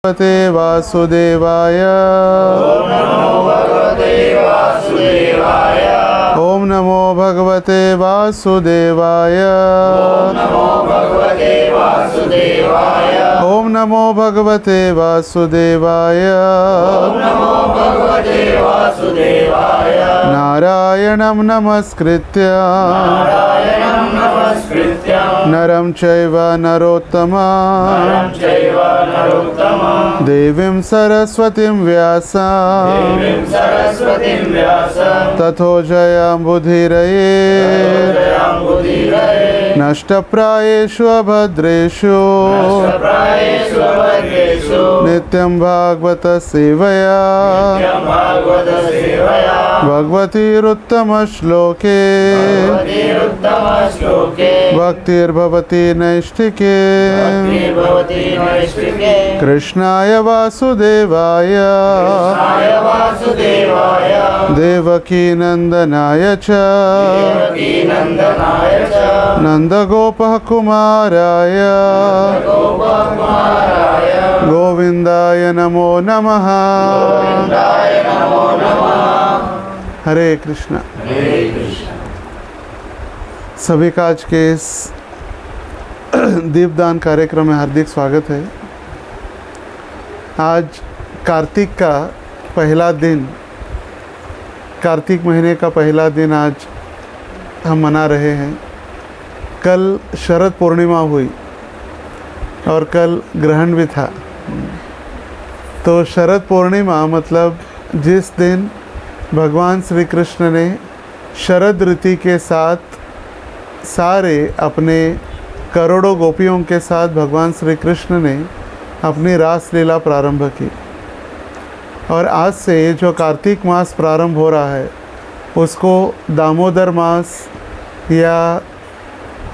भगवते वासुदेवाय। ओम नमो भगवते वासुदेवाय। ओम नमो भगवते वासुदेवाय। नारायणं नमस्कृत्य नरं चैव नरोत्तमं देवीं सरस्वतीं व्यासं ततो जयमुदीरये। नष्टप्रायेषु अभद्रेषु नित्यं भागवत सेवया भगवतीरुत्तमश्लोके भक्तिर्भवति नैष्ठिके। कृष्णाय वासुदेवाय देवकीनन्दनाय च नन्दगोपः कुमाराय गोविन्दाय नमो नमः। हरे कृष्णा। सभी का आज के इस दीपदान कार्यक्रम में हार्दिक स्वागत है। आज कार्तिक का पहला दिन, कार्तिक महीने का पहला दिन आज हम मना रहे हैं। कल शरद पूर्णिमा हुई और कल ग्रहण भी था। तो शरद पूर्णिमा मतलब जिस दिन भगवान श्री कृष्ण ने शरद ऋतु के साथ सारे अपने करोड़ों गोपियों के साथ भगवान श्री कृष्ण ने अपनी रास लीला प्रारंभ की। और आज से जो कार्तिक मास प्रारंभ हो रहा है उसको दामोदर मास या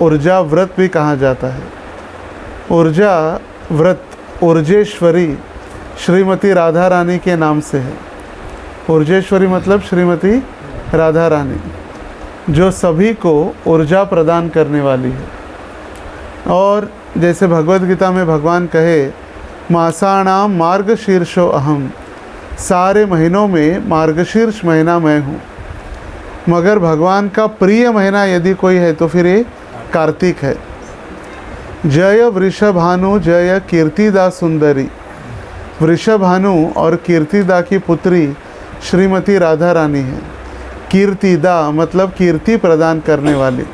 ऊर्जा व्रत भी कहा जाता है। ऊर्जा व्रत ऊर्जेश्वरी श्रीमती राधा रानी के नाम से है। ऊर्जेश्वरी मतलब श्रीमती राधा रानी, जो सभी को ऊर्जा प्रदान करने वाली है। और जैसे भगवद गीता में भगवान कहे, मासाणाम मार्गशीर्षो अहम, सारे महीनों में मार्गशीर्ष महीना मैं हूँ। मगर भगवान का प्रिय महीना यदि कोई है तो फिर ये कार्तिक है। जय वृषभानु जय कीर्तिदा सुंदरी। वृषभानु और कीर्तिदा की पुत्री श्रीमती राधा रानी है। कीर्तिदा मतलब कीर्ति प्रदान करने वाली,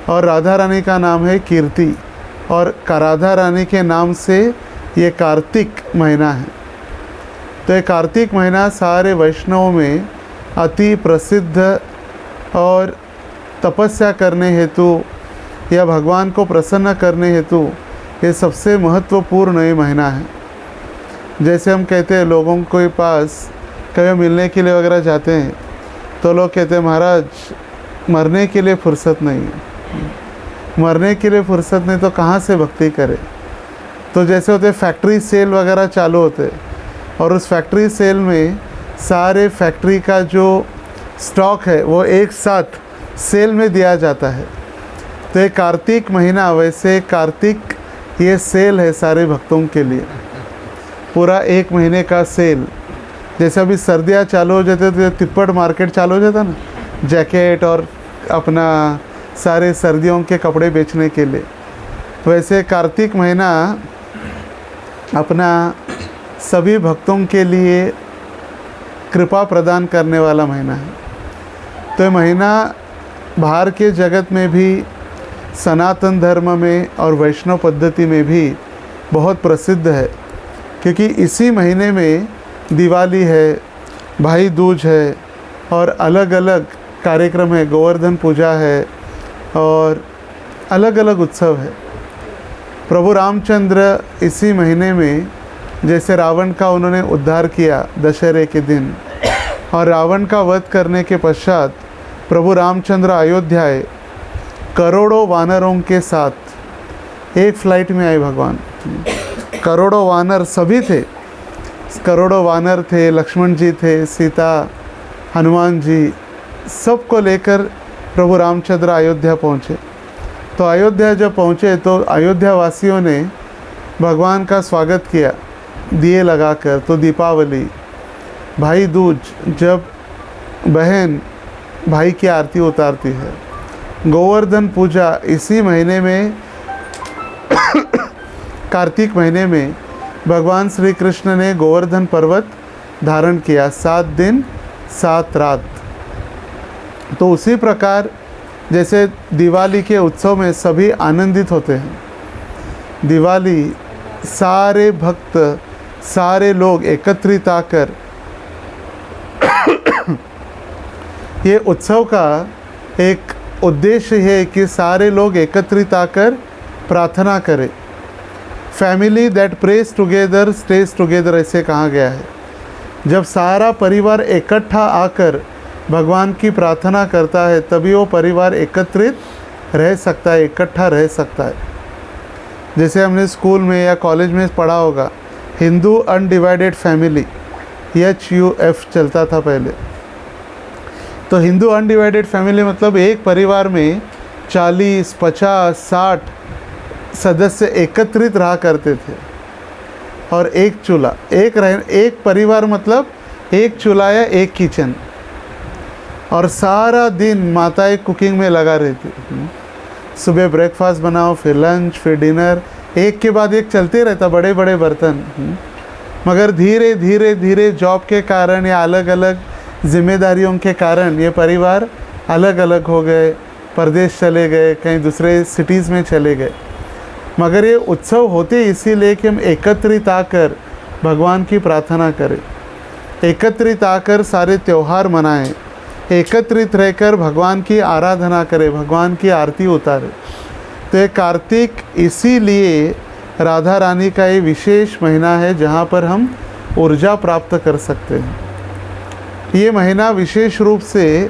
और राधा रानी का नाम है कीर्ति, और राधा रानी के नाम से ये कार्तिक महीना है। तो ये कार्तिक महीना सारे वैष्णवों में अति प्रसिद्ध और तपस्या करने हेतु या भगवान को प्रसन्न करने हेतु ये सबसे महत्वपूर्ण ये महीना है। जैसे हम कहते हैं लोगों के पास कभी मिलने के लिए वगैरह जाते हैं तो लोग कहते हैं महाराज मरने के लिए फुर्सत नहीं है। मरने के लिए फुर्सत नहीं तो कहाँ से भक्ति करे। तो जैसे होते फैक्ट्री सेल वगैरह चालू होते और उस फैक्ट्री सेल में सारे फैक्ट्री का जो स्टॉक है वो एक साथ सेल में दिया जाता है। तो ये कार्तिक महीना वैसे कार्तिक ये सेल है सारे भक्तों के लिए, पूरा एक महीने का सेल। जैसे अभी सर्दियाँ चालू हो जाते तो तिप्पट मार्केट चालू हो जाता ना, जैकेट और अपना सारे सर्दियों के कपड़े बेचने के लिए, वैसे कार्तिक महीना अपना सभी भक्तों के लिए कृपा प्रदान करने वाला महीना है। तो ये महीना बाहर के जगत में भी, सनातन धर्म में और वैष्णव पद्धति में भी बहुत प्रसिद्ध है, क्योंकि इसी महीने में दिवाली है, भाई दूज है और अलग अलग कार्यक्रम है, गोवर्धन पूजा है और अलग अलग उत्सव है। प्रभु रामचंद्र इसी महीने में जैसे रावण का उन्होंने उद्धार किया दशहरे के दिन, और रावण का वध करने के पश्चात प्रभु रामचंद्र अयोध्या आए करोड़ों वानरों के साथ। एक फ्लाइट में आए भगवान, करोड़ों वानर सभी थे, करोड़ों वानर थे, लक्ष्मण जी थे, सीता, हनुमान जी, सबको लेकर प्रभु रामचंद्र अयोध्या पहुँचे। तो अयोध्या जब पहुँचे तो अयोध्या वासियों ने भगवान का स्वागत किया दिए लगाकर। तो दीपावली, भाई दूज, जब बहन भाई की आरती उतारती है। गोवर्धन पूजा इसी महीने में कार्तिक महीने में भगवान श्री कृष्ण ने गोवर्धन पर्वत धारण किया, 7 दिन 7 रात। तो उसी प्रकार जैसे दिवाली के उत्सव में सभी आनंदित होते हैं, दिवाली सारे भक्त, सारे लोग एकत्रित आकर ये उत्सव का एक उद्देश्य है कि सारे लोग एकत्रित आकर प्रार्थना करें। Family that praise together stage together, ऐसे कहा गया है। जब सारा परिवार इकट्ठा आकर भगवान की प्रार्थना करता है तभी वो परिवार एकत्रित रह सकता है, इकट्ठा रह सकता है। जैसे हमने स्कूल में या कॉलेज में पढ़ा होगा, हिंदू अनडिवाइडेड फैमिली, HUF चलता था पहले। तो हिंदू अनडिवाइडेड फैमिली मतलब एक परिवार में 40, 50, 60 सदस्य एकत्रित रहा करते थे और एक चूल्हा, एक परिवार मतलब एक चूल्हा या एक किचन, और सारा दिन माताएं कुकिंग में लगा रहती। सुबह ब्रेकफास्ट बनाओ, फिर लंच, फिर डिनर, एक के बाद एक चलते रहता, बड़े बड़े बर्तन। मगर धीरे धीरे धीरे जॉब के कारण या अलग अलग जिम्मेदारियों के कारण ये परिवार अलग अलग हो गए, परदेश चले गए, कहीं दूसरे सिटीज़ में चले गए। मगर ये उत्सव होते इसीलिए कि हम एकत्रित आकर भगवान की प्रार्थना करें, एकत्रित आकर सारे त्यौहार मनाएं, एकत्रित रहकर भगवान की आराधना करें, भगवान की आरती उतारें। तो ये कार्तिक इसीलिए राधा रानी का ये विशेष महीना है जहाँ पर हम ऊर्जा प्राप्त कर सकते हैं। ये महीना विशेष रूप से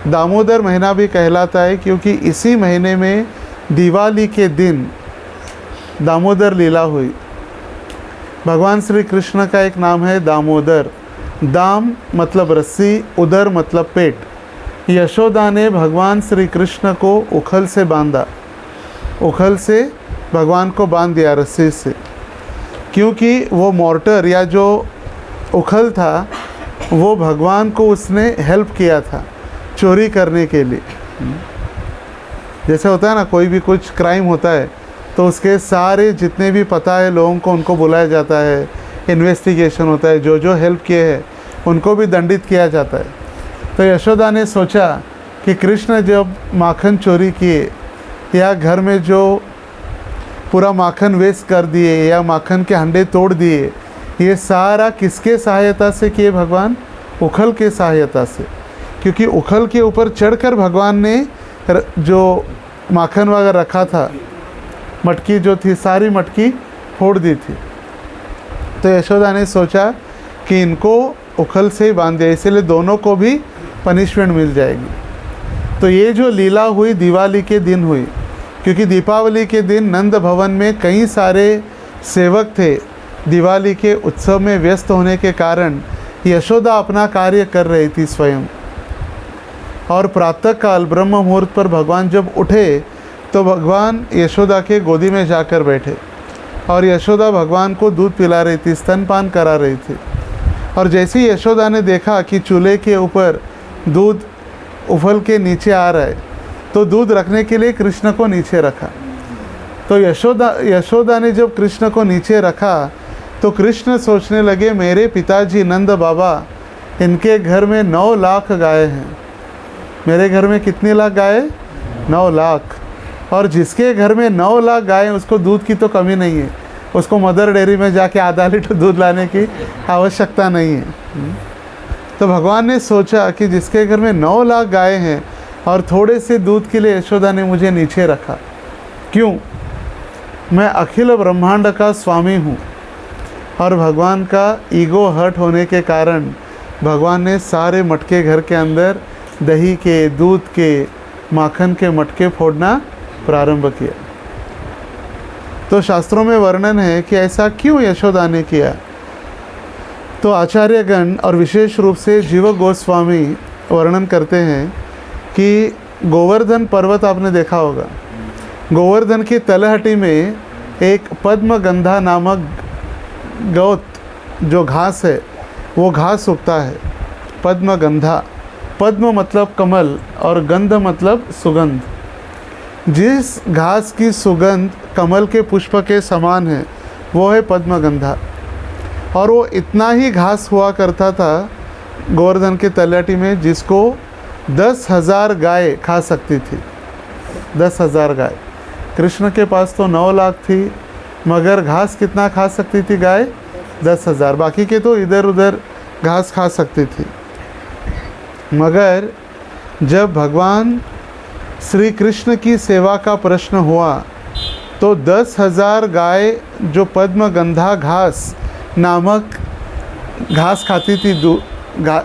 दामोदर महीना भी कहलाता है क्योंकि इसी महीने में दिवाली के दिन दामोदर लीला हुई। भगवान श्री कृष्ण का एक नाम है दामोदर। दाम मतलब रस्सी, उदर मतलब पेट। यशोदा ने भगवान श्री कृष्ण को उखल से बांधा, उखल से भगवान को बांध दिया रस्सी से, क्योंकि वो मोर्टर या जो उखल था वो भगवान को उसने हेल्प किया था चोरी करने के लिए। जैसे होता है ना, कोई भी कुछ क्राइम होता है तो उसके सारे जितने भी पता है लोगों को उनको बुलाया जाता है, इन्वेस्टिगेशन होता है, जो जो हेल्प किए हैं उनको भी दंडित किया जाता है। तो यशोदा ने सोचा कि कृष्ण जब माखन चोरी किए या घर में जो पूरा माखन वेस्ट कर दिए या माखन के हंडे तोड़ दिए, ये सारा किसके सहायता से किए? भगवान उखल के सहायता से। क्योंकि उखल के ऊपर चढ़कर भगवान ने जो माखन वगैरह रखा था, मटकी जो थी सारी मटकी फोड़ दी थी। तो यशोदा ने सोचा कि इनको उखल से ही बांध दिया, इसलिए दोनों को भी पनिशमेंट मिल जाएगी। तो ये जो लीला हुई दिवाली के दिन हुई, क्योंकि दीपावली के दिन नंद भवन में कई सारे सेवक थे। दिवाली के उत्सव में व्यस्त होने के कारण यशोदा अपना कार्य कर रही थी स्वयं। और प्रातःकाल ब्रह्म मुहूर्त पर भगवान जब उठे तो भगवान यशोदा के गोदी में जाकर बैठे और यशोदा भगवान को दूध पिला रही थी, स्तनपान करा रही थी। और जैसे ही यशोदा ने देखा कि चूल्हे के ऊपर दूध उफल के नीचे आ रहा है तो दूध रखने के लिए कृष्ण को नीचे रखा। तो यशोदा ने जब कृष्ण को नीचे रखा तो कृष्ण सोचने लगे, मेरे पिताजी नंद बाबा, इनके घर में 9 लाख गाय हैं। मेरे घर में कितनी लाख गाय? 9 लाख। और जिसके घर में 9 लाख गाय उसको दूध की तो कमी नहीं है, उसको मदर डेयरी में जाके आधा लीटर दूध लाने की आवश्यकता नहीं है। तो भगवान ने सोचा कि जिसके घर में 9 लाख गाय हैं और थोड़े से दूध के लिए यशोदा ने मुझे नीचे रखा, क्यों? मैं अखिल ब्रह्मांड का स्वामी हूँ। और भगवान का ईगो हर्ट होने के कारण भगवान ने सारे मटके घर के अंदर दही के, दूध के, माखन के मटके फोड़ना प्रारंभ किया। तो शास्त्रों में वर्णन है कि ऐसा क्यों यशोदा ने किया। तो आचार्यगण और विशेष रूप से जीव गोस्वामी वर्णन करते हैं कि गोवर्धन पर्वत आपने देखा होगा, गोवर्धन की तलहटी में एक पद्मगंधा नामक जो घास है वो घास उगता है, पद्म गंधा। पद्म मतलब कमल और गंध मतलब सुगंध। जिस घास की सुगंध कमल के पुष्प के समान है वो है पद्मगंधा। और वो इतना ही घास हुआ करता था गोवर्धन के तलहटी में जिसको 10,000 गाय खा सकती थी। 10,000 गाय। कृष्ण के पास तो 9 लाख थी, मगर घास कितना खा सकती थी गाय? 10,000। बाकी के तो इधर उधर घास खा सकती थी। मगर जब भगवान श्री कृष्ण की सेवा का प्रश्न हुआ तो 10,000 गाय जो पद्मगंधा घास नामक घास खाती थी,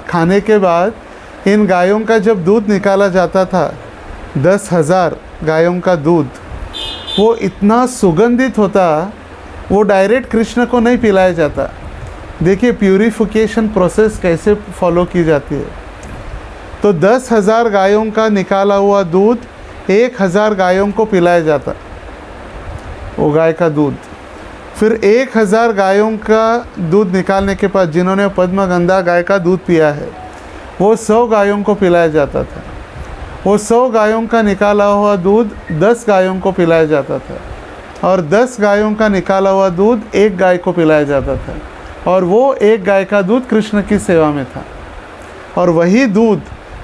खाने के बाद इन गायों का जब दूध निकाला जाता था, 10,000 गायों का दूध, वो इतना सुगंधित होता, वो डायरेक्ट कृष्ण को नहीं पिलाया जाता। देखिए प्यूरिफिकेशन प्रोसेस कैसे फॉलो की जाती है। तो 10,000 गायों का निकाला हुआ दूध 1,000 गायों को पिलाया जाता, वो गाय का दूध। फिर 1,000 गायों का दूध निकालने के बाद जिन्होंने पद्मगंधा गाय का दूध पिया है वो 100 गायों को पिलाया जाता था। वो 100 गायों का निकाला हुआ दूध 10 गायों को पिलाया जाता था, और 10 गायों का निकाला हुआ दूध 1 गाय को पिलाया जाता था, और वो 1 गाय का दूध कृष्ण की सेवा में था। और वही दूध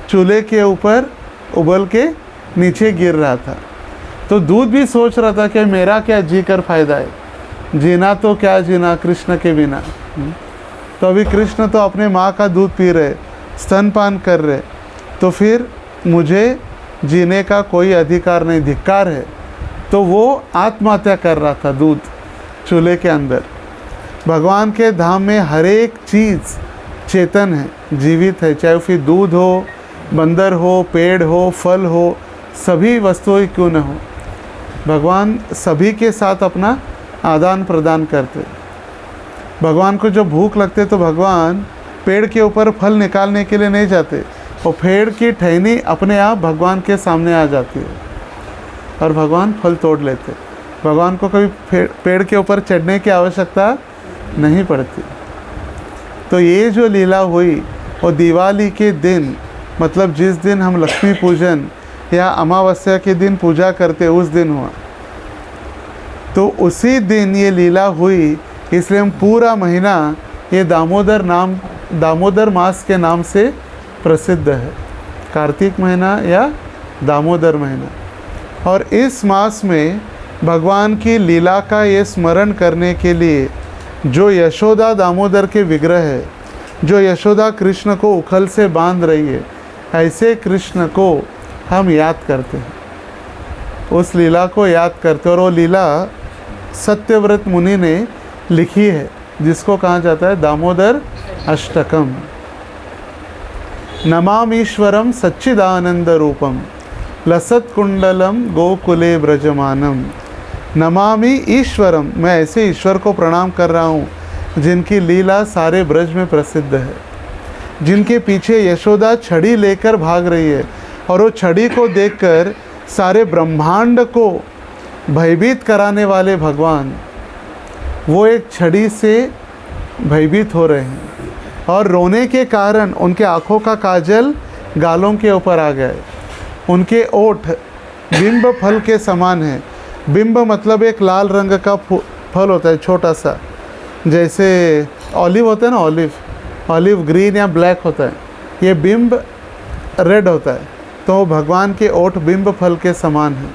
चूल्हे के ऊपर उबल के नीचे गिर रहा था। तो दूध भी सोच रहा था कि मेरा क्या जी कर फायदा है, जीना तो क्या जीना कृष्ण के बिना। तो अभी कृष्ण तो अपने माँ का दूध पी रहे, स्तनपान कर रहे, तो फिर मुझे जीने का कोई अधिकार नहीं, धिक्कार है। तो वो आत्महत्या कर रहा था दूध चूल्हे के अंदर। भगवान के धाम में हर एक चीज़ चेतन है, जीवित है, चाहे फिर दूध हो, बंदर हो, पेड़ हो, फल हो, सभी वस्तुएं क्यों न हो, भगवान सभी के साथ अपना आदान प्रदान करते। भगवान को जब भूख लगते तो भगवान पेड़ के ऊपर फल निकालने के लिए नहीं जाते, और पेड़ की टहनी अपने आप भगवान के सामने आ जाती है और भगवान फल तोड़ लेते। भगवान को कभी पेड़ के ऊपर चढ़ने की आवश्यकता नहीं पड़ती। तो ये जो लीला हुई वो दिवाली के दिन, मतलब जिस दिन हम लक्ष्मी पूजन या अमावस्या के दिन पूजा करते उस दिन हुआ। तो उसी दिन ये लीला हुई, इसलिए हम पूरा महीना ये दामोदर मास के नाम से प्रसिद्ध है। कार्तिक महीना या दामोदर महीना। और इस मास में भगवान की लीला का ये स्मरण करने के लिए जो यशोदा दामोदर के विग्रह है, जो यशोदा कृष्ण को उखल से बांध रही है, ऐसे कृष्ण को हम याद करते हैं, उस लीला को याद करते हैं। और वो लीला सत्यव्रत मुनि ने लिखी है, जिसको कहा जाता है दामोदर अष्टकम। नमामीश्वरम सच्चिदानंद रूपम लसत कुंडलम गोकुले ब्रजमानम। नमामि ईश्वरम, मैं ऐसे ईश्वर को प्रणाम कर रहा हूँ जिनकी लीला सारे ब्रज में प्रसिद्ध है, जिनके पीछे यशोदा छड़ी लेकर भाग रही है, और वो छड़ी को देखकर सारे ब्रह्मांड को भयभीत कराने वाले भगवान, वो एक छड़ी से भयभीत हो रहे हैं, और रोने के कारण उनके आँखों का काजल गालों के ऊपर आ गए। उनके ओठ बिंब फल के समान है। बिंब मतलब एक लाल रंग का फल होता है, छोटा सा, जैसे ऑलिव होता है ना, ऑलिव ग्रीन या ब्लैक होता है, ये बिंब रेड होता है। तो भगवान के ओठ बिंब फल के समान है।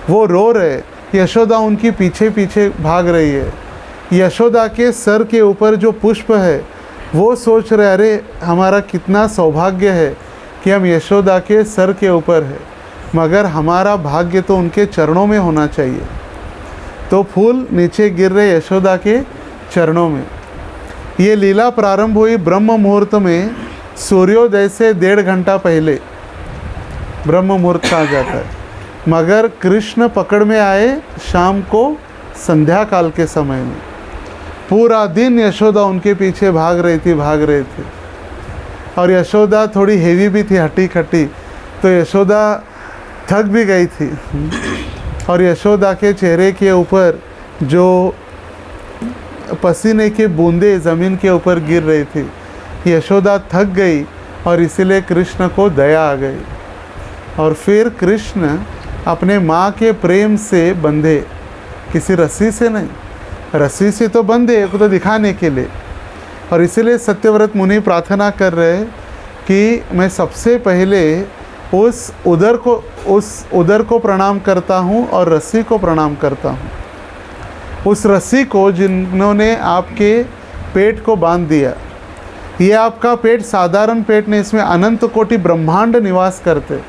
वो रो रहे, यशोदा उनकी पीछे पीछे भाग रही है। यशोदा के सर के ऊपर जो पुष्प है वो सोच रहे, अरे हमारा कितना सौभाग्य है कि हम यशोदा के सर के ऊपर है, मगर हमारा भाग्य तो उनके चरणों में होना चाहिए। तो फूल नीचे गिर रहे यशोदा के चरणों में। ये लीला प्रारंभ हुई ब्रह्म मुहूर्त में, सूर्योदय से 1.5 घंटा पहले ब्रह्म मुहूर्त कहा जाता है, मगर कृष्ण पकड़ में आए शाम को संध्या काल के समय में। पूरा दिन यशोदा उनके पीछे भाग रही थी, और यशोदा थोड़ी हेवी भी थी, हट्टी खट्टी, तो यशोदा थक भी गई थी। और यशोदा के चेहरे के ऊपर जो पसीने की बूंदें ज़मीन के ऊपर गिर रही थी। यशोदा थक गई और इसीलिए कृष्ण को दया आ गई, और फिर कृष्ण अपने माँ के प्रेम से बंधे, किसी रस्सी से नहीं, रस्सी से तो बंधे को तो दिखाने के लिए। और इसीलिए सत्यव्रत मुनि प्रार्थना कर रहे कि मैं सबसे पहले उस उदर को प्रणाम करता हूँ और रस्सी को प्रणाम करता हूँ। उस रस्सी को जिन्होंने आपके पेट को बांध दिया। ये आपका पेट साधारण पेट नहीं, इसमें अनंत कोटि ब्रह्मांड निवास करते।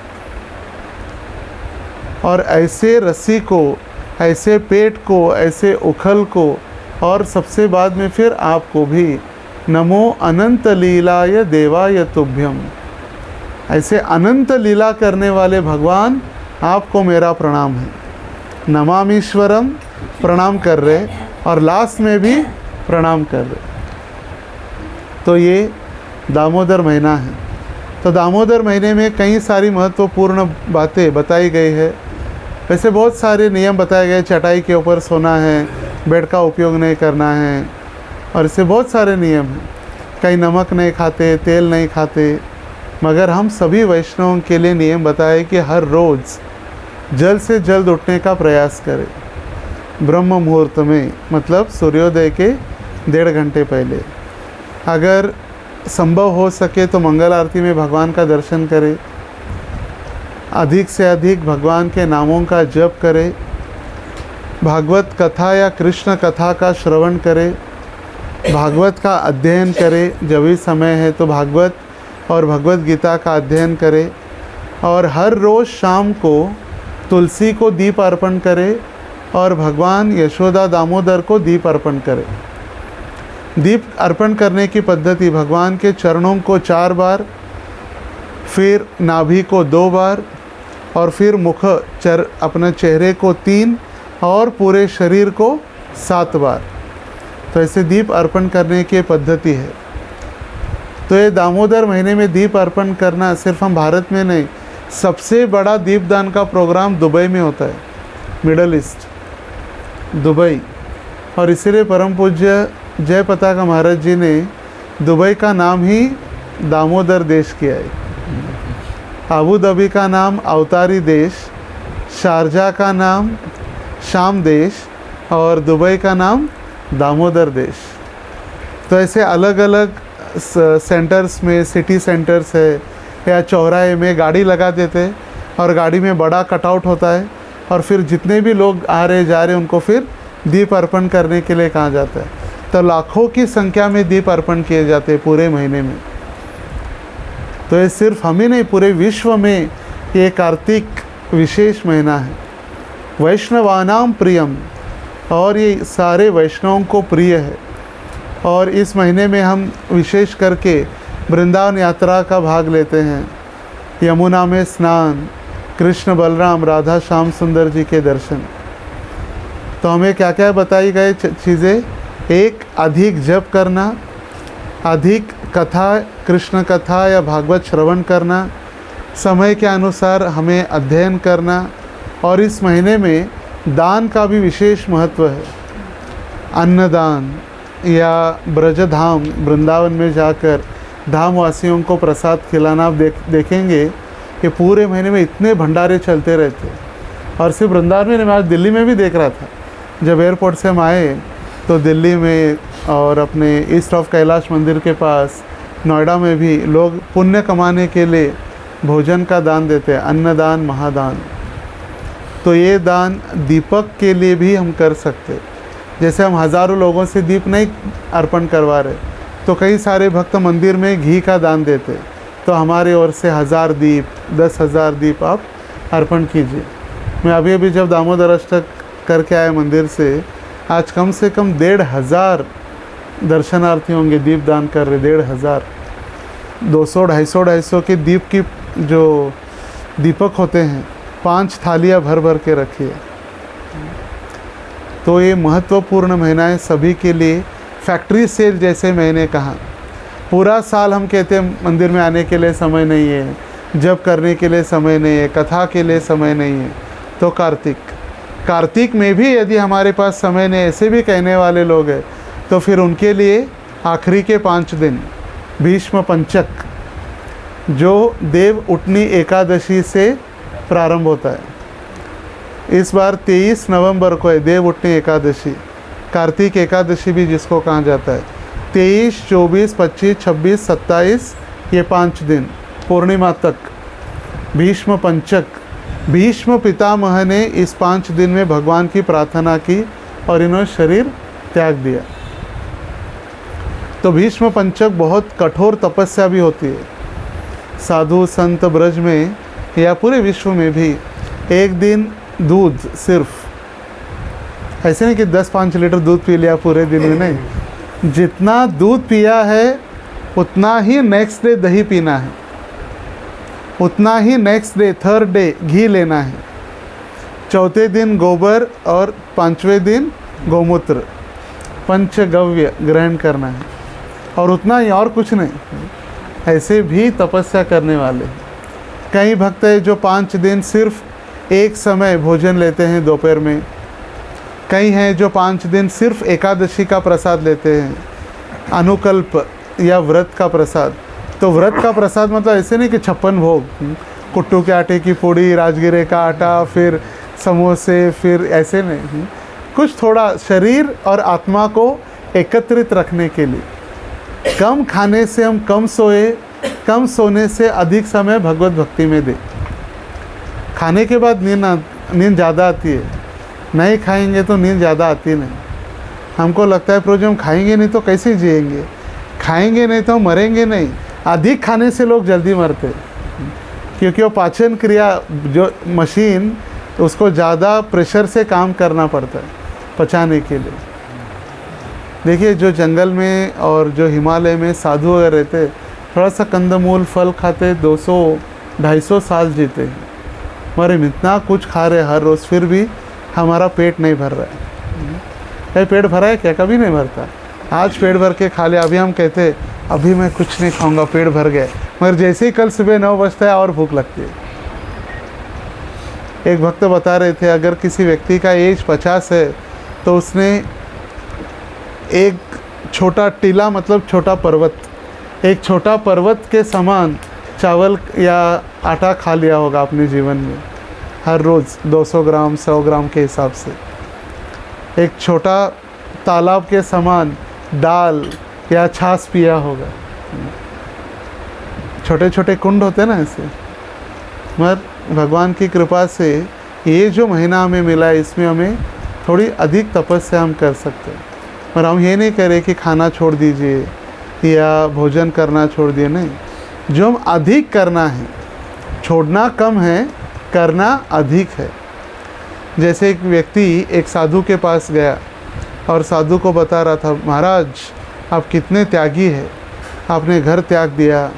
और ऐसे रस्सी को, ऐसे पेट को, ऐसे उखल को, और सबसे बाद में फिर आपको भी, नमो अनंत लीलाय देवाय तुभ्यम, ऐसे अनंत लीला करने वाले भगवान आपको मेरा प्रणाम है। नमामीश्वरम प्रणाम कर रहे, और लास्ट में भी प्रणाम कर रहे। तो ये दामोदर महीना है। तो दामोदर महीने में कई सारी महत्वपूर्ण बातें बताई गई है। वैसे बहुत सारे नियम बताए गए, चटाई के ऊपर सोना है, बेड का उपयोग नहीं करना है, और इससे बहुत सारे नियम हैं। कई नमक नहीं खाते, तेल नहीं खाते, मगर हम सभी वैष्णवों के लिए नियम बताए कि हर रोज़ जल्द से जल्द उठने का प्रयास करें, ब्रह्म मुहूर्त में, मतलब सूर्योदय के 1.5 घंटे पहले। अगर संभव हो सके तो मंगल आरती में भगवान का दर्शन करें, अधिक से अधिक भगवान के नामों का जप करें, भागवत कथा या कृष्ण कथा का श्रवण करें, भागवत का अध्ययन करें, जब भी समय है तो भागवत और भगवत गीता का अध्ययन करें, और हर रोज़ शाम को तुलसी को दीप अर्पण करें, और भगवान यशोदा दामोदर को दीप अर्पण करें। दीप अर्पण करने की पद्धति, भगवान के चरणों को 4 बार, फिर नाभि को 2 बार, और फिर अपने चेहरे को 3, और पूरे शरीर को 7 बार। तो ऐसे दीप अर्पण करने की पद्धति है। तो ये दामोदर महीने में दीप अर्पण करना सिर्फ हम भारत में नहीं, सबसे बड़ा दीपदान का प्रोग्राम दुबई में होता है, मिडल ईस्ट, दुबई। और इसीलिए परम पूज्य जय पताका महाराज जी ने दुबई का नाम ही दामोदर देश किया है। अबू धाबी का नाम अवतारी देश, शारजा का नाम शाम देश, और दुबई का नाम दामोदर देश। तो ऐसे अलग अलग सेंटर्स में, सिटी सेंटर्स है या चौराहे में गाड़ी लगा देते, और गाड़ी में बड़ा कटआउट होता है, और फिर जितने भी लोग आ रहे जा रहे उनको फिर दीप अर्पण करने के लिए कहा जाता है। तो लाखों की संख्या में दीप अर्पण किए जाते हैं पूरे महीने में। तो ये सिर्फ हम ही नहीं, पूरे विश्व में ये कार्तिक विशेष महीना है, वैष्णवानाम प्रियम, और ये सारे वैष्णवों को प्रिय है। और इस महीने में हम विशेष करके वृंदावन यात्रा का भाग लेते हैं, यमुना में स्नान, कृष्ण बलराम राधा श्याम सुंदर जी के दर्शन। तो हमें क्या क्या बताई गई चीज़ें, एक अधिक जप करना, अधिक कथा, कृष्ण कथा या भागवत श्रवण करना, समय के अनुसार हमें अध्ययन करना, और इस महीने में दान का भी विशेष महत्व है। अन्नदान या ब्रजधाम वृंदावन में जाकर धामवासियों को प्रसाद खिलाना। आप देखेंगे कि पूरे महीने में इतने भंडारे चलते रहते। और सिर्फ वृंदावन में, मैं आज दिल्ली में भी देख रहा था, जब एयरपोर्ट से हम आए तो दिल्ली में और अपने ईस्ट ऑफ कैलाश मंदिर के पास नोएडा में भी लोग पुण्य कमाने के लिए भोजन का दान देते हैं, अन्नदान महादान। तो ये दान दीपक के लिए भी हम कर सकते। जैसे हम हज़ारों लोगों से दीप नहीं अर्पण करवा रहे, तो कई सारे भक्त मंदिर में घी का दान देते, तो हमारे ओर से 1000 दीप, 10,000 दीप आप अर्पण कीजिए। मैं अभी जब दामोदर अष्टक करके आया मंदिर से, आज कम से कम 1,500 दर्शनार्थी होंगे दीप दान कर रहे, 1,500। 200-250 के दीप की जो दीपक होते हैं, 5 थालियाँ भर भर के रखिए। तो ये महत्वपूर्ण महीना है सभी के लिए। फैक्ट्री सेल जैसे मैंने कहा, पूरा साल हम कहते हैं मंदिर में आने के लिए समय नहीं है, जप करने के लिए समय नहीं है, कथा के लिए समय नहीं है, तो कार्तिक में भी यदि हमारे पास समय नहीं, ऐसे भी कहने वाले लोग हैं, तो फिर उनके लिए आखिरी के 5 दिन भीष्म पंचक, जो देव उठनी एकादशी से प्रारंभ होता है। इस बार 23 नवंबर को है देव उठनी एकादशी, कार्तिक एकादशी भी जिसको कहा जाता है। 23, 24, 25, 26, 27 ये 5 दिन पूर्णिमा तक भीष्म पंचक। भीष्म पितामह ने इस 5 दिन में भगवान की प्रार्थना की और इन्होंने शरीर त्याग दिया। तो भीष्म पंचक बहुत कठोर तपस्या भी होती है। साधु संत ब्रज में या पूरे विश्व में भी एक दिन दूध, सिर्फ ऐसे नहीं कि 10-5 लीटर दूध पी लिया पूरे दिन में, नहीं, जितना दूध पिया है उतना ही नेक्स्ट डे दही पीना है, उतना ही नेक्स्ट डे, थर्ड डे घी लेना है, चौथे दिन गोबर और 5वें दिन गोमूत्र, पंचगव्य ग्रहण करना है, और उतना ही, और कुछ नहीं। ऐसे भी तपस्या करने वाले कई भक्त हैं जो 5 दिन सिर्फ एक समय भोजन लेते हैं दोपहर में। कई हैं जो 5 दिन सिर्फ एकादशी का प्रसाद लेते हैं, अनुकल्प या व्रत का प्रसाद। तो व्रत का प्रसाद मतलब ऐसे नहीं कि 56 भोग, कुट्टू के आटे की पूड़ी, राजगिरे का आटा, फिर समोसे, फिर ऐसे नहीं, कुछ थोड़ा शरीर और आत्मा को एकत्रित रखने के लिए। कम खाने से हम कम सोए, कम सोने से अधिक समय भगवत भक्ति में दे। खाने के बाद नींद ज़्यादा आती है, नहीं खाएंगे तो नींद ज़्यादा आती नहीं। हमको लगता है प्रभु जी हम खाएंगे नहीं तो कैसे जिएंगे, खाएंगे नहीं तो मरेंगे नहीं। अधिक खाने से लोग जल्दी मरते, क्योंकि वो पाचन क्रिया जो मशीन, उसको ज़्यादा प्रेशर से काम करना पड़ता है पचाने के लिए। देखिए जो जंगल में और जो हिमालय में साधु वगैरह रहते, थोड़ा सा कंदमूल फल खाते 200-250 साल जीते हैं। मगर हम इतना कुछ खा रहे हर रोज़, फिर भी हमारा पेट नहीं भर रहा है। पेट भरा है क्या? कभी नहीं भरता। आज पेट भर के खा लिया, अभी हम कहते अभी मैं कुछ नहीं खाऊंगा, पेट भर गया, मगर जैसे ही कल सुबह 9 बजता है और भूख लगती है। एक भक्त बता रहे थे अगर किसी व्यक्ति का एज 50 है तो उसने एक छोटा टीला, मतलब छोटा पर्वत, एक छोटा पर्वत के समान चावल या आटा खा लिया होगा अपने जीवन में, हर रोज़ 200 ग्राम 100 ग्राम के हिसाब से। एक छोटा तालाब के समान दाल या छाछ पिया होगा। छोटे छोटे कुंड होते हैं ना ऐसे। मगर भगवान की कृपा से ये जो महीना हमें मिला है, इसमें हमें थोड़ी अधिक तपस्या हम कर सकते हैं। और हम ये नहीं कह रहे कि खाना छोड़ दीजिए या भोजन करना छोड़ दिए, नहीं। जो हम अधिक करना है, छोड़ना कम है, करना अधिक है। जैसे एक व्यक्ति एक साधु के पास गया और साधु को बता रहा था, महाराज आप कितने त्यागी है, आपने घर त्याग दिया,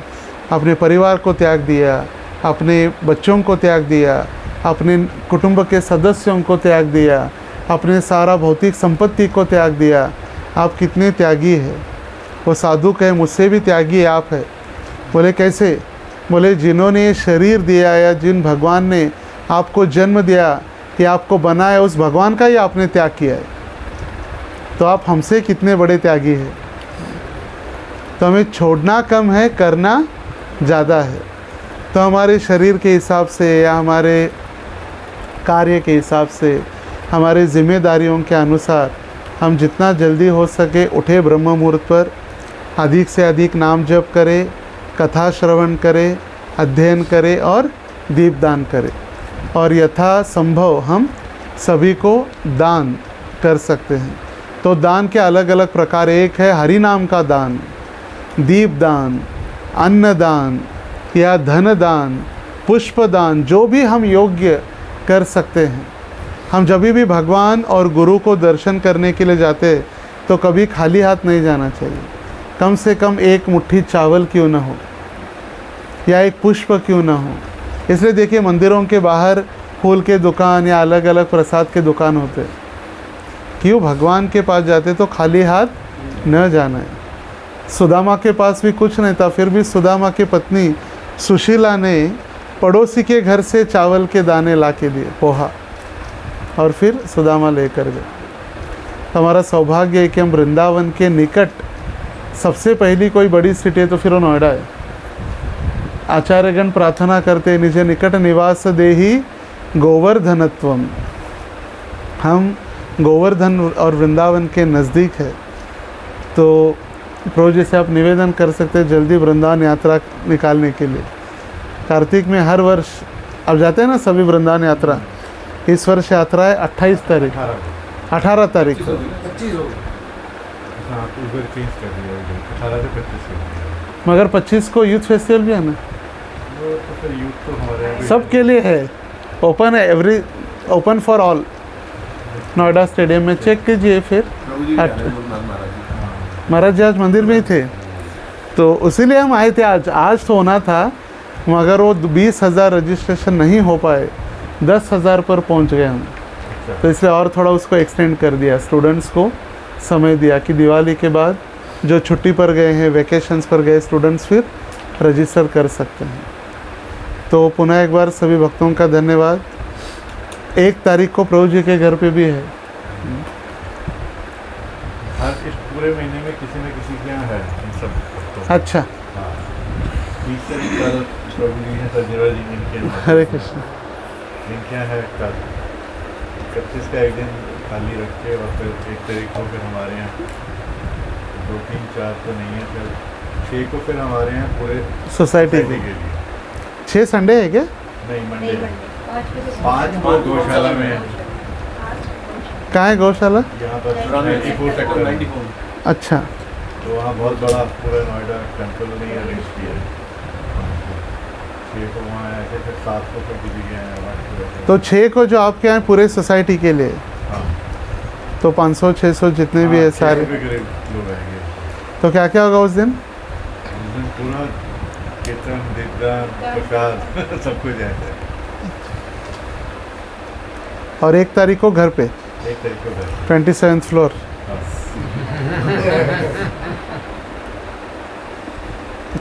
अपने परिवार को त्याग दिया, अपने बच्चों को त्याग दिया, अपने कुटुंब के सदस्यों को त्याग दिया, अपने सारा भौतिक संपत्ति को त्याग दिया, आप कितने त्यागी है। वो साधु कहे मुझसे भी त्यागी आप है। बोले कैसे? बोले जिन्होंने ये शरीर दिया या जिन भगवान ने आपको जन्म दिया या आपको बनाया, उस भगवान का ही आपने त्याग किया है, तो आप हमसे कितने बड़े त्यागी हैं। तो हमें छोड़ना कम है, करना ज़्यादा है। तो हमारे शरीर के हिसाब से या हमारे कार्य के हिसाब से, हमारे जिम्मेदारियों के अनुसार हम जितना जल्दी हो सके उठे ब्रह्म मुहूर्त पर, अधिक से अधिक नाम जप करें, कथा श्रवण करें, अध्ययन करें और दीपदान करें। और यथा संभव हम सभी को दान कर सकते हैं। तो दान के अलग अलग प्रकार, एक है हरि नाम का दान, दीपदान, अन्नदान या धन दान, पुष्प दान, जो भी हम योग्य कर सकते हैं। हम जब भी भगवान और गुरु को दर्शन करने के लिए जाते तो कभी खाली हाथ नहीं जाना चाहिए। कम से कम एक मुट्ठी चावल क्यों ना हो या एक पुष्प क्यों ना हो। इसलिए देखिए मंदिरों के बाहर फूल के दुकान या अलग अलग प्रसाद के दुकान होते। क्यों? भगवान के पास जाते तो खाली हाथ न जाना है। सुदामा के पास भी कुछ नहीं था, फिर भी सुदामा की पत्नी सुशीला ने पड़ोसी के घर से चावल के दाने ला के दिए, पोहा, और फिर सुदामा लेकर गए। तो हमारा सौभाग्य है कि हम वृंदावन के निकट, सबसे पहली कोई बड़ी सिटी है तो फिर वो नोएडा है। आचार्यगण प्रार्थना करते निज निकट निवास देहि गोवर्धनत्वम। हम गोवर्धन और वृंदावन के नज़दीक है, तो प्रभु जी से आप निवेदन कर सकते हैं जल्दी वृंदावन यात्रा निकालने के लिए। कार्तिक में हर वर्ष अब जाते हैं ना सभी वृंदावन यात्रा। इस वर्ष यात्रा है 28 तारीख, 18 तारीख को। 25 हो गई। हाँ, इस बार चेंज कर दिया है, 18 से 25 कर दिया। मगर 25 को यूथ फेस्टिवल भी है ना, वो तो फिर यूथ तो हमारे यहाँ भी सबके लिए है, ओपन है, open for all. Noida stadium में चेक कीजिए। फिर महाराज जी आज मंदिर में ही थे, तो उसीलिए हम आए थे। आज तो होना था, मगर वो 20,000 रजिस्ट्रेशन नहीं हो पाए, 10,000 पर पहुंच गए हम। तो इसलिए और थोड़ा उसको एक्सटेंड कर दिया, स्टूडेंट्स को समय दिया कि दिवाली के बाद जो छुट्टी पर गए हैं, वैकेशंस पर गए स्टूडेंट्स फिर रजिस्टर कर सकते हैं। तो पुनः एक बार सभी भक्तों का धन्यवाद। 1 तारीख को प्रभु जी के घर पे भी है। हर इस पूरे महीने में किसी न किसी के यहाँ है इन सब भक्तों का। अच्छा, हाँ, 20 तारीख कल प्रभु जी हैं, सजीवा जी इनके यहाँ। हरे कृष्ण। इनके यहाँ है कल 31 का एक दिन खाली रख के, और फिर 1 तारीख को फिर हमारे यहाँ 2, 3, 4 तो नहीं है, फिर 6 को फिर हमारे यहाँ पूरे सोसाइटी के लिए। 6 संडे है क्या? नहीं, मंडे 5 को गौशाला में है। कहाँ है गौशाला? यहाँ पर 94 सेक्टर 94। अच्छा, तो वहाँ बहुत बड़ा पूरा नोएडा टेम्पल नहीं अरेंज किया है। 6 को वहाँ है, फिर 7 को फिर किसी के यहाँ। तो 6 को जो आपके यहाँ पूरे सोसाइटी के लिए, हाँ, तो 500-600 जितने भी है सारे। 600 के करीब लोग आएंगे। तो क्या क्या होगा उस दिन? उस दिन पूरा कीर्तन, दीपदान, प्रसाद सब कुछ है। और 1 तारीख को घर पे, 1 तारीख को है। 27th floor.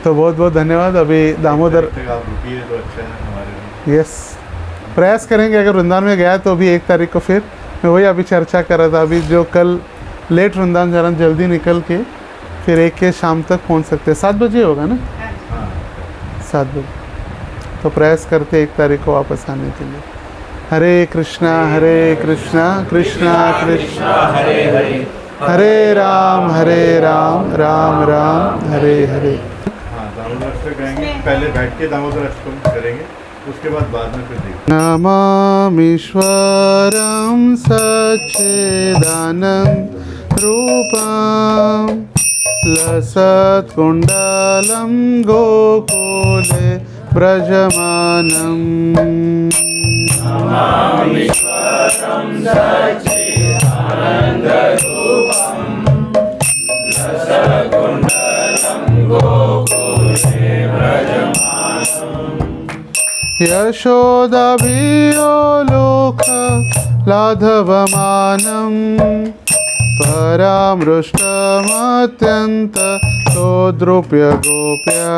तो बहुत बहुत धन्यवाद। अभी दामोदर, आप रुकिए तो अच्छा है हमारे लिए। यस, प्रयास करेंगे। अगर वृंदावन में गया तो अभी 1 तारीख को फिर मैं वही अभी चर्चा कर रहा था। अभी जो कल लेट वृंदावन जा रहा, जल्दी निकल के फिर 1 के शाम तक पहुंच सकते हैं। 7 बजे होगा ना? हाँ, 7 बजे। तो प्रयास करते 1 तारीख को वापस आने के लिए। हरे कृष्णा कृष्णा कृष्णा हरे हरे, हरे राम राम राम हरे हरे। हाँ, दामोदर अष्टक गाएंगे। पहले बैठ के दामोदर अष्टक करेंगे, उसके बाद में फिर देखेंगे। नमामीश्वरं सच्चिदानंद रूपं लसत्कुण्डलं गोकुले व्रजमानम्। नमामीश्वरं सच्चिदानन्दरूपं लसत्कुण्डलं गोकुले व्रजमानम्। यशोदाभियो लोक लाघवमानं परामृष्टमत्यन्त सोद्रुप्य गोप्या।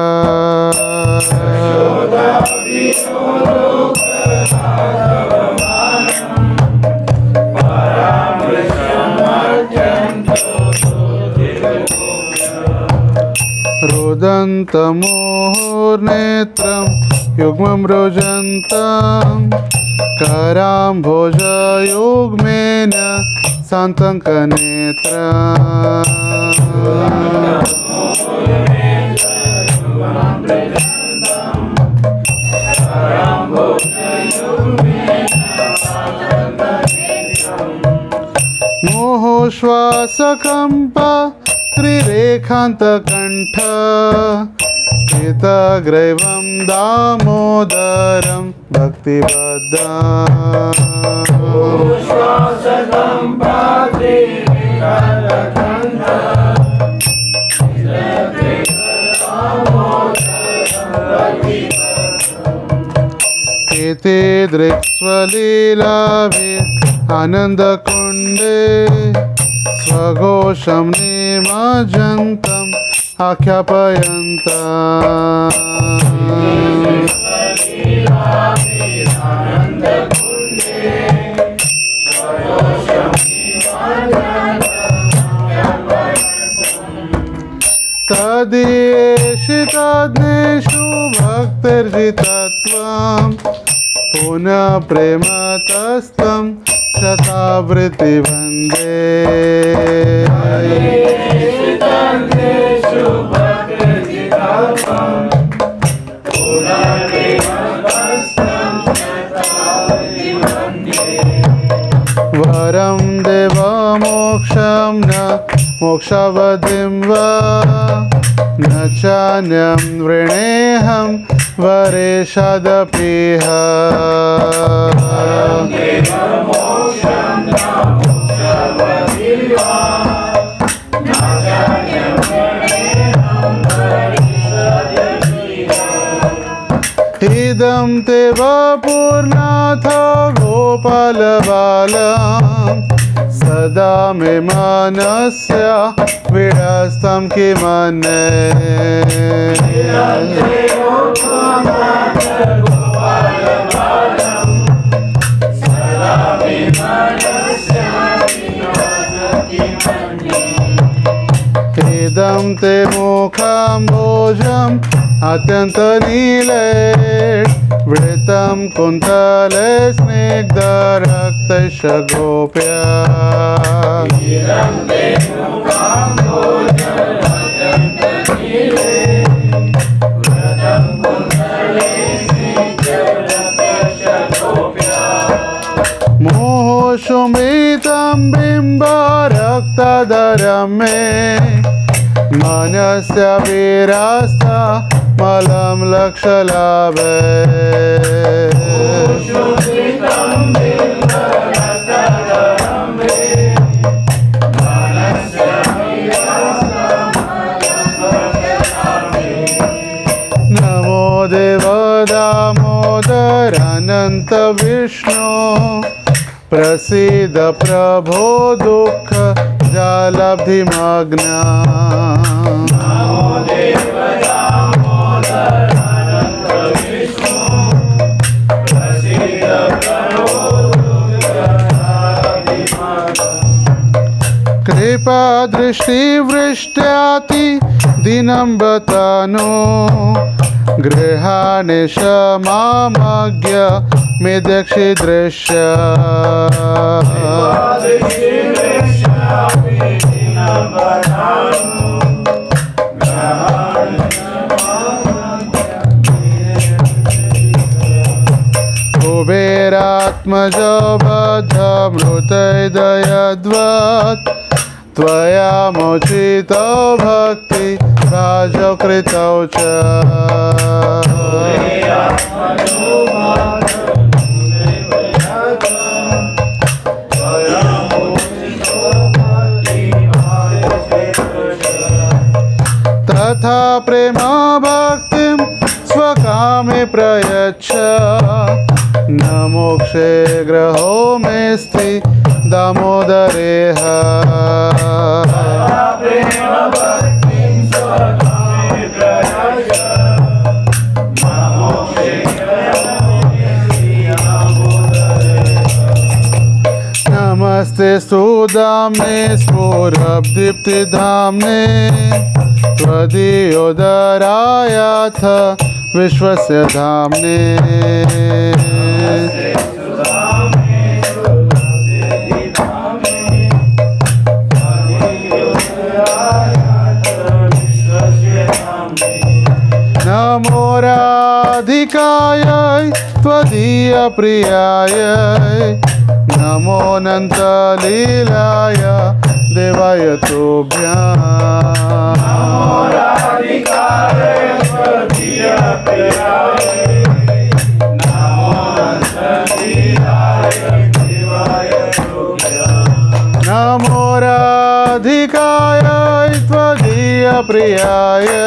रुदन्तमोर्नेत्रं युग्मं रुजन्तं कराम्भोजयुग्मेन मोहोश्वासकम्प त्रिरेखान्तकण्ठ स्थितग्रैवं दामोदरं एते दृक्स्वलीलाभि आनन्दकुण्डे स्वघोषं निमज्जन्तम् आख्यापयन्तम्। तदीयेषिताग्नेषु भक्तिर्जितत्वं पुनः प्रेमतस्तं शतावृत्ति वन्दे Ishitandeshu bhakti-jitatvam Punarevastam shatavriti vande वरं देवमोक्षं न मोक्षवधिं वा न चान्यं वृणेऽहं वरेषदपीह Deva-moksam na-mokshavadhiva Na-janyam vrineham varishadyatiha इदं ते वपुर्नाथ गोपालबालं सदा मे मनस्य विडस्तं इदं ते मुखाम्भोजम् अत्यन्तनीले वृतं कुन्तले स्निग्धरक्तैष गोप्य Idam te mukam bhojam-atyanta-nile Vratam kuntale snigdha-raktasha-gopya मोहोषुमितं बिम्बरक्तधरं मे मनस्य वीरस्ता मलं लक्षलाभे Shukritam bilva-ratadaram me Manasya virastam-alam-lakshami नमो देव दामोदर अनंत विष्णु प्रसीद प्रभो दुःख जालब्धिमग्न Namo Deva-Damodar Ananta-Vishnu Prasida Prabho Dukha-Adhimagam कृपा दृष्टि वृष्ट्याति दिनं बतानो गृहाणि क्षमामज्ञ मिदक्षि दृश्य कुबेरात्मज बद्धमृतैदयद्वत् त्वया मोचितो भक्ति राजो कृतौ च तथा प्रेम भक्तिं स्वकामे प्रयच्छ न मोक्षे ग्रहो मेस्ति दामोदरेह नमस्ते सुदाम्ने स्फुरब्दीप्तिधाम्ने त्वदीयोदरायाथ विश्वस्य धाम्ने नमो राधिकायै त्वदीयप्रियायै नमो अनन्तलीलाय देवाय नमो राधिकायै त्वदीयप्रियायै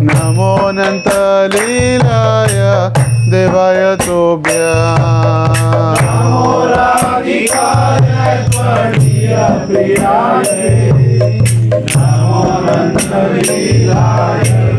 नमो अनन्तलीलाय देवाय तुभ्यम् Namo Radhikaya Tvadiya Priyaye Namo Ananta Leelaya